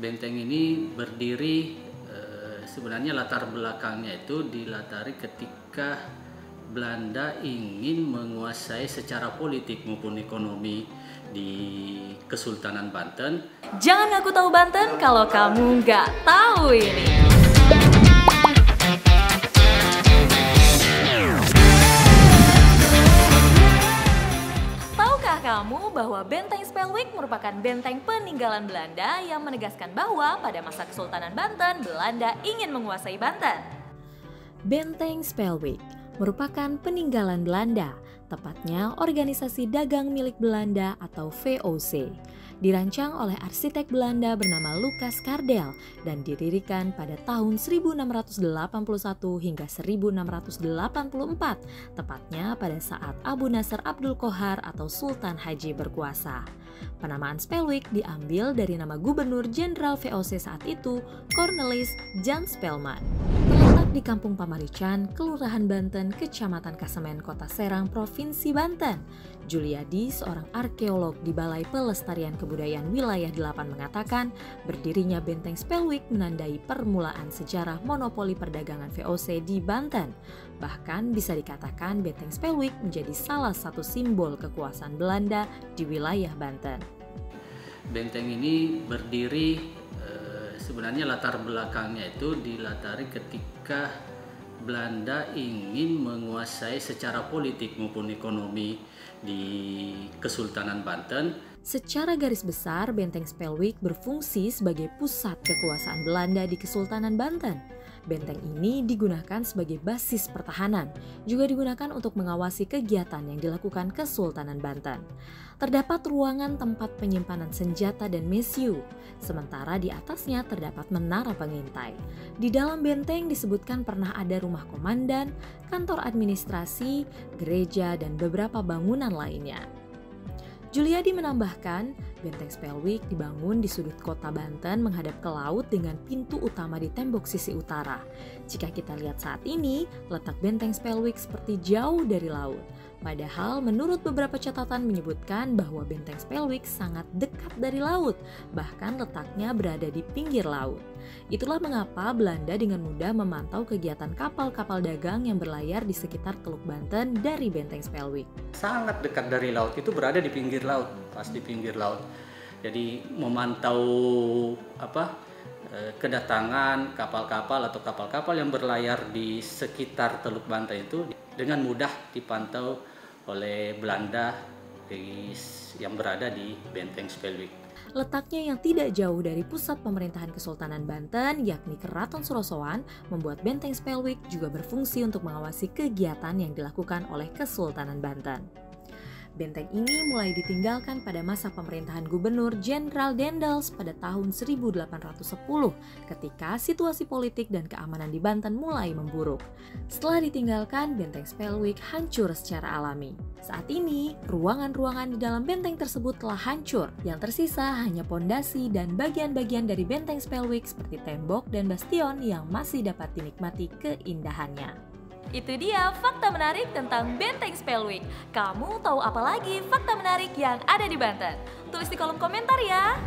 Benteng ini berdiri sebenarnya latar belakangnya itu dilatari ketika Belanda ingin menguasai secara politik maupun ekonomi di Kesultanan Banten. Jangan ngaku tahu Banten kalau kamu nggak tahu ini. Tahukah kamu bahwa Benteng Spelwick merupakan benteng peninggalan Belanda yang menegaskan bahwa pada masa Kesultanan Banten, Belanda ingin menguasai Banten? Benteng Spelwick merupakan peninggalan Belanda, tepatnya organisasi dagang milik Belanda atau VOC. Dirancang oleh arsitek Belanda bernama Lucas Cardel dan didirikan pada tahun 1681 hingga 1684, tepatnya pada saat Abu Nasr Abdul Qohar atau Sultan Haji berkuasa. Penamaan Spelwick diambil dari nama Gubernur Jenderal VOC saat itu, Cornelis Jan Spelman. Terletak di Kampung Pamarican, Kelurahan Banten, Kecamatan Kasemen, Kota Serang, Provinsi Banten. Juliadi, seorang arkeolog di Balai Pelestarian Kebudayaan Wilayah 8 mengatakan, berdirinya Benteng Spelwick menandai permulaan sejarah monopoli perdagangan VOC di Banten. Bahkan bisa dikatakan Benteng Spelwick menjadi salah satu simbol kekuasaan Belanda di wilayah Banten. Benteng ini berdiri sebenarnya latar belakangnya itu dilatari ketika Belanda ingin menguasai secara politik maupun ekonomi di Kesultanan Banten. Secara garis besar, Benteng Spelwick berfungsi sebagai pusat kekuasaan Belanda di Kesultanan Banten. Benteng ini digunakan sebagai basis pertahanan, juga digunakan untuk mengawasi kegiatan yang dilakukan Kesultanan Banten. Terdapat ruangan tempat penyimpanan senjata dan mesiu, sementara di atasnya terdapat menara pengintai. Di dalam benteng disebutkan pernah ada rumah komandan, kantor administrasi, gereja, dan beberapa bangunan lainnya. Juliadi menambahkan, Benteng Spelwick dibangun di sudut kota Banten menghadap ke laut dengan pintu utama di tembok sisi utara. Jika kita lihat saat ini, letak Benteng Spelwick seperti jauh dari laut. Padahal menurut beberapa catatan menyebutkan bahwa Benteng Spelwick sangat dekat dari laut, bahkan letaknya berada di pinggir laut. Itulah mengapa Belanda dengan mudah memantau kegiatan kapal-kapal dagang yang berlayar di sekitar Teluk Banten dari Benteng Spelwick. Sangat dekat dari laut, itu berada di pinggir laut, pas di pinggir laut. Jadi memantau kedatangan kapal-kapal atau kapal-kapal yang berlayar di sekitar Teluk Banten itu dengan mudah dipantau oleh Belanda yang berada di Benteng Spelwick. Letaknya yang tidak jauh dari pusat pemerintahan Kesultanan Banten, yakni Keraton Surosoan, membuat Benteng Spelwick juga berfungsi untuk mengawasi kegiatan yang dilakukan oleh Kesultanan Banten. Benteng ini mulai ditinggalkan pada masa pemerintahan Gubernur Jenderal Daendels pada tahun 1810 ketika situasi politik dan keamanan di Banten mulai memburuk. Setelah ditinggalkan, Benteng Spelwick hancur secara alami. Saat ini, ruangan-ruangan di dalam benteng tersebut telah hancur. Yang tersisa hanya pondasi dan bagian-bagian dari Benteng Spelwick seperti tembok dan bastion yang masih dapat dinikmati keindahannya. Itu dia fakta menarik tentang Benteng Spelwick. Kamu tahu apa lagi fakta menarik yang ada di Banten? Tulis di kolom komentar ya!